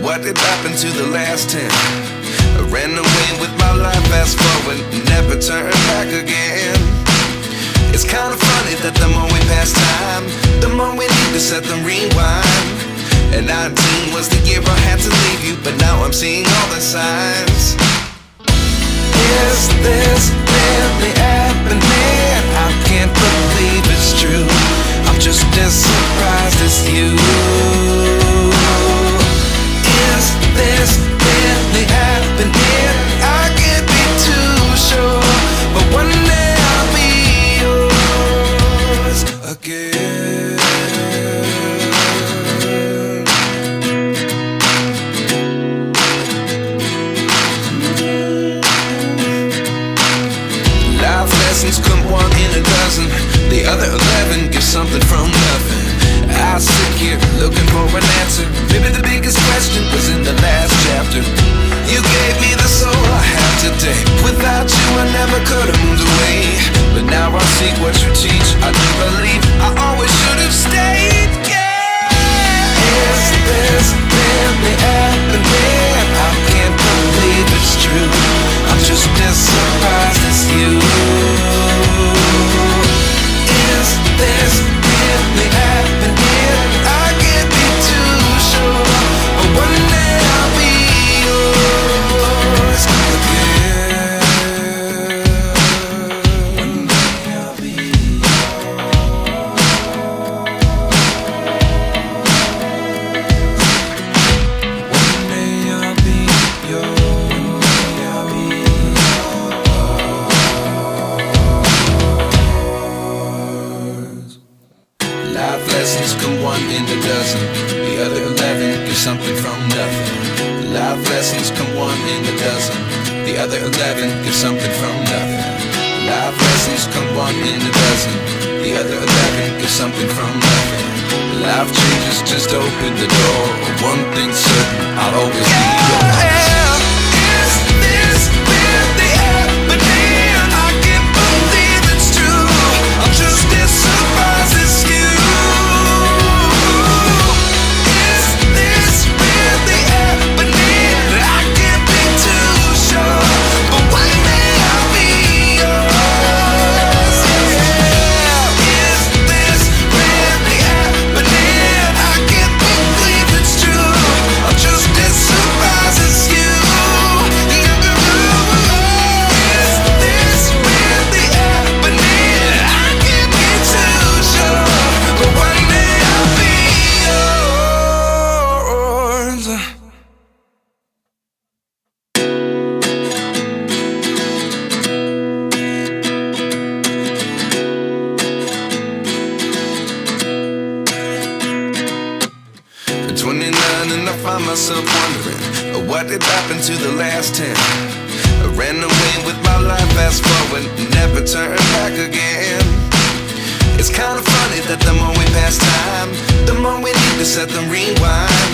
What did happen to the last 10? I ran away with my life, fast forward, never turn back again. It's kind of funny that the more we pass time, the more we need to set them rewind. And 19 was the year I had to leave you, but now I'm seeing all the signs. Is this really happening? I can't believe it's true. I'm just as surprised as you. Is this really happening? I can't be too sure, but one day I'll be yours again. Life lessons come one in a dozen. The other 11 give something from nothing. I sit here looking for an answer. Maybe the biggest question was in the last chapter. You gave me the soul I have today. Without you I never could have moved away. But now I see what you teach. I do believe I always should have stayed. Yeah. Is this really happening? I can't believe it's true. I'm just as surprised as you. Is this really happening? I can't be too sure, but one day I'll be yours again. One day I'll be One day I'll be yours. I'll be yours. Life lessons come one in a dozen. The other 11 give something from nothing. Life lessons come one in a dozen. The other 11 give something from nothing. Life lessons come one in a dozen. The other 11 give something from nothing. Life changes, just open the door. One thing's certain, I'll always be yours. Is this really happening? I can't believe it's true. I'm just as surprised as you. Is this really happening? I can't be too sure, but one day I'll be yours. Yeah. Is this really happening? I can't believe it's true. I'm just as surprised as you. Is this really happening? I can't be too sure, but one day I'll be yours. 29 and I find myself wondering, what did happen to the last 10? I ran away with my life, fast forward, never turn back again. It's kind of funny that the more we pass time, the more we need to set them rewind.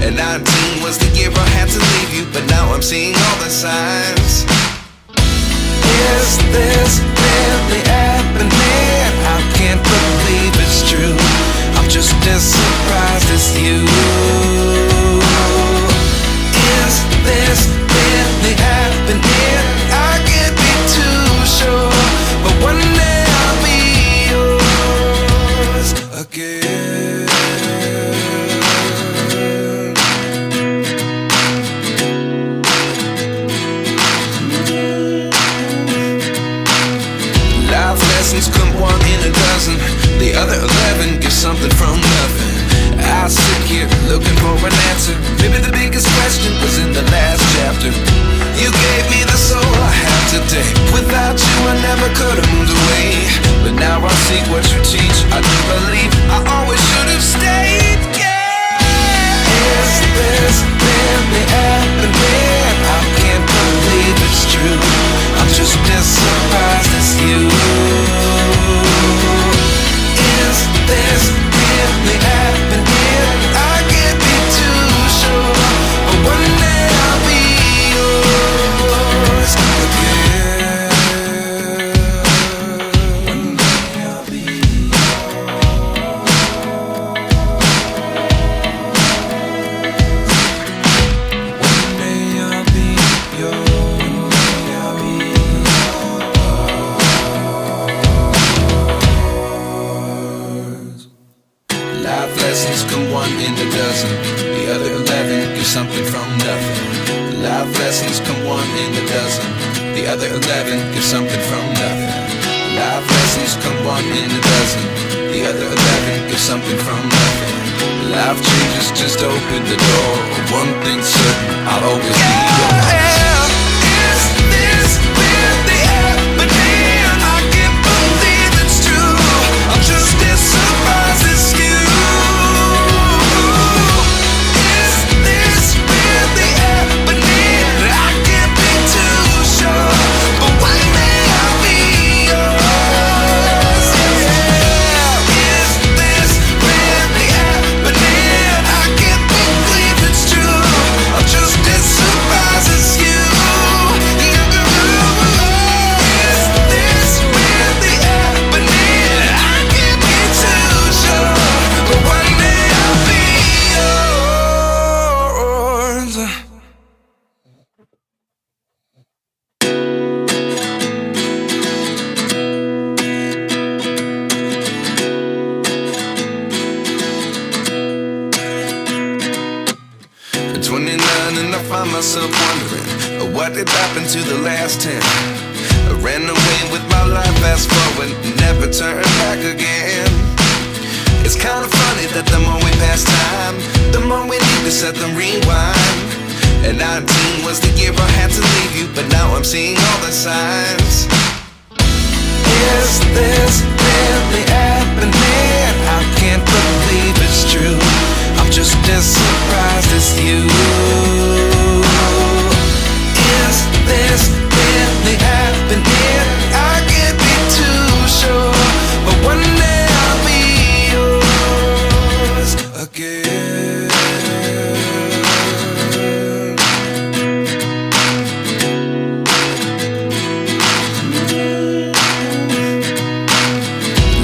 And 19 was the year I had to leave you, but now I'm seeing all the signs. Is this really happening? I can't believe it's true. I'm just as surprised as you. Is this really happening? I can't be too sure, but one day I'll be yours again. Life lessons come one in a dozen. The other 11 give something from nothing. I sit here looking for an answer. get something from nothing. Life lessons come one in a dozen. The other 11 get something from nothing. Life lessons come one in a dozen. The other 11 get something from nothing. Life changes just open the door. One thing's certain, I'll always be yours. Is this really happening? I can't believe it's true. I'm just as surprised as you. Is this really happening? I can't be too sure, but one day I'll be yours. Is this really happening? I can't believe it's true. I'm just as surprised as you. Is this really happening? I can't be too sure, but one day I'll be yours. At 29 and I find myself wondering, what did happen to the last 10? I ran away with my life, fast forward, never turn back again. It's kind of funny that the more we pass time, the more we need to set them rewind. And 19 was the year I had to leave you, but now I'm seeing all the signs. Is this really happening? I can't believe it's true. I'm just as surprised as you. Is this really happening? I can't be too sure, but one day I'll be yours again.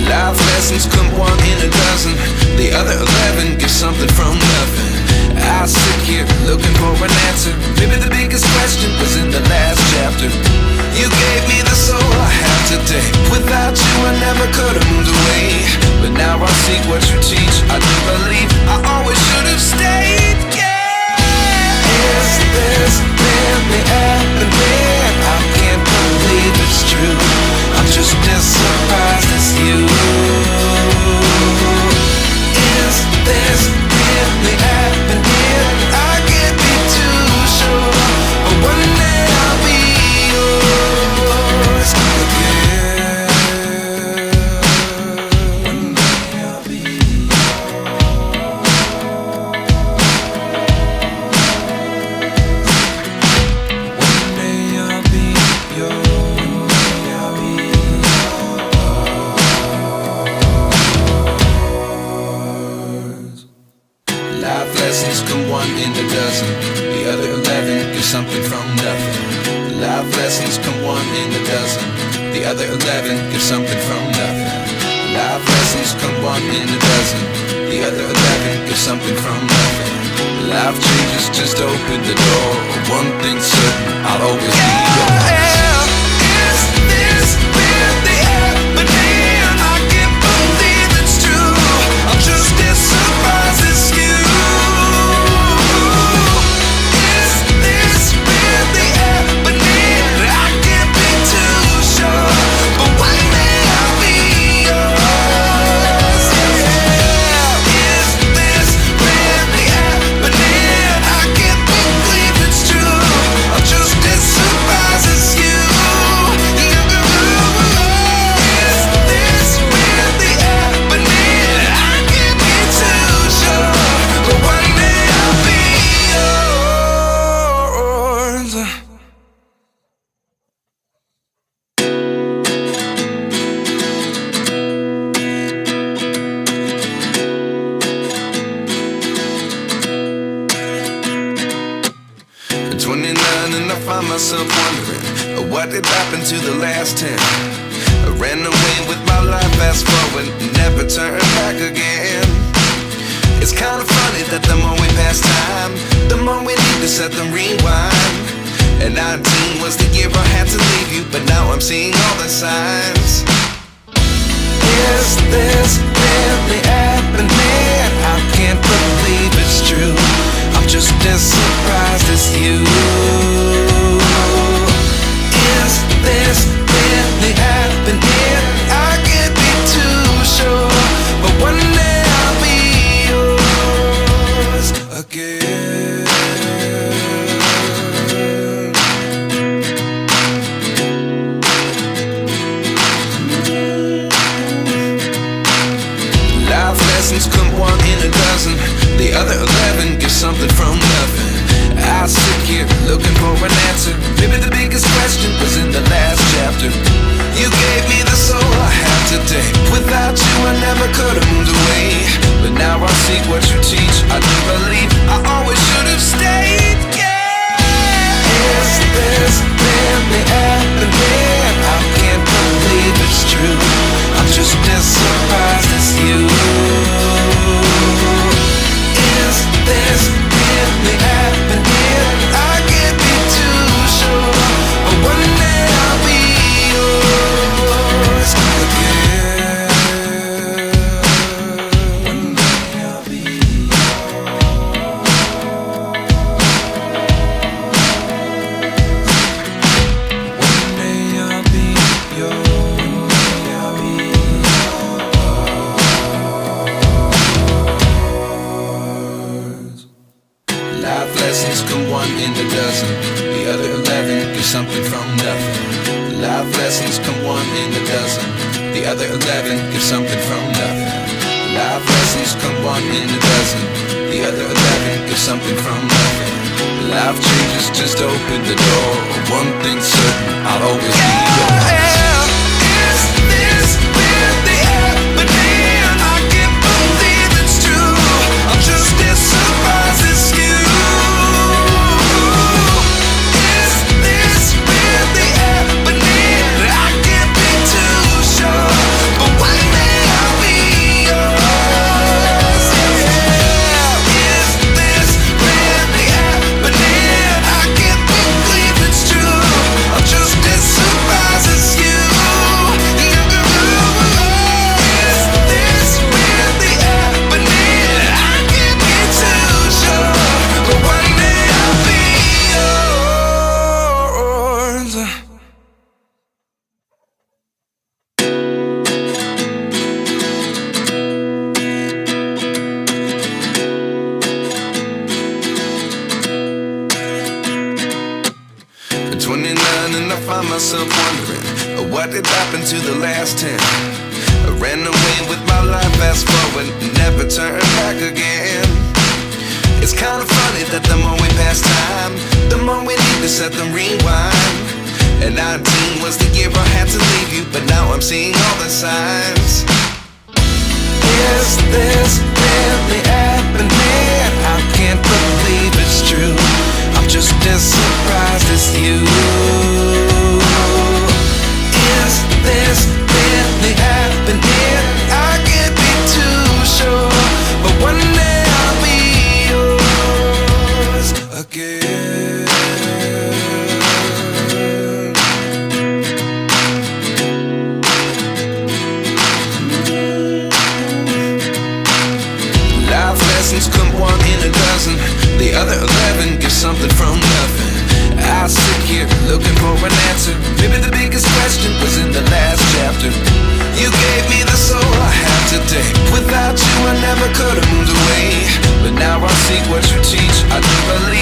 Life lessons come one in a dozen. The other 11 get something from nothing. I sit here looking for an answer. Maybe the biggest question was in the last chapter. You gave me the soul I have today. Without you I never could have moved away. But now I see what you teach. I do believe I always should have stayed. Yeah. Is this really happening? I can't believe it's true. I'm just as surprised as you. Is this really happening? I can't be too sure, but one day I'll be yours again. One day I'll be One day I'll be yours. I'll be Life lessons come one in a dozen. The other 11 get something from nothing. Life lessons come one in a dozen. The other 11 get something from nothing. Life lessons come one in a dozen. The other 11 get something from nothing. Life changes just open the door. One thing's certain, I'll always be yours. Is this really happening? I can't believe it's true. I'm just as surprised as you. Is this really happening? I can't be too sure, but one day I'll be yours. Is this really happening? I can't believe it's true. I'm just as surprised as you. Is this really happening? I can't be too sure, but one day I'll be yours. 29 and I find myself wondering, what did happen to the last 10? I ran away with my life, fast forward, never turn back again. It's kind of funny that the more we pass time, the more we need to set them rewind. And 19 was the year I had to leave you, but now I'm seeing all the signs. Is this really happening? I can't believe it's true. I'm just as surprised as you. Is this really happening? I can't be too sure, but one day I'll be yours again. Life lessons come one in a dozen. The other 11 get something from nothing. I sit here looking for an answer. Maybe the biggest question was in the last chapter. You gave me the soul I have today. Without you I never could have moved away. But now I see what you teach. I do believe I always should have stayed. Yeah. Is this really happening? I can't believe it's true. I'm just as surprised as you. Is this really happening? I can't be too sure, but one day I'll be yours again. One day I'll be yours. One day I'll be yours. I'll be yours. Life lessons come one in a dozen. The other 11 get something from nothing. Life lessons come one in a dozen. The other 11 get something from nothing. Life lessons come one in a dozen. The other 11 get something from nothing. Life changes just open the door. One thing's certain, I'll always be yours. Is this really happening? I can't believe it's true. I'm just as surprised as you. Is this really happening? I can't be too sure, but one day I'll be yours. Yeah. Is this really happening? I can't believe it's true. I'm just as surprised as you. Is this really happening? I can't be too sure, but one day I'll be yours. At 29 and I find myself wondering, what did happen to the last 10? I ran away with my life, fast forward, never turn back again. It's kind of funny that the more we pass time, the more we need to set the rewind. And 19 was the year I had to leave you, but now I'm seeing all the signs. Is this really happening? I can't believe it's true. I'm just as surprised as you. Is this really happening? I can't be too sure, but one day I'll be yours again. Life lessons come one in a dozen. The other 11 get something from nothing. I sit here looking for an answer. Maybe the biggest question was in the last chapter. You gave me the soul I have today. Without you I never could have moved away. But now I see what you teach. I do believe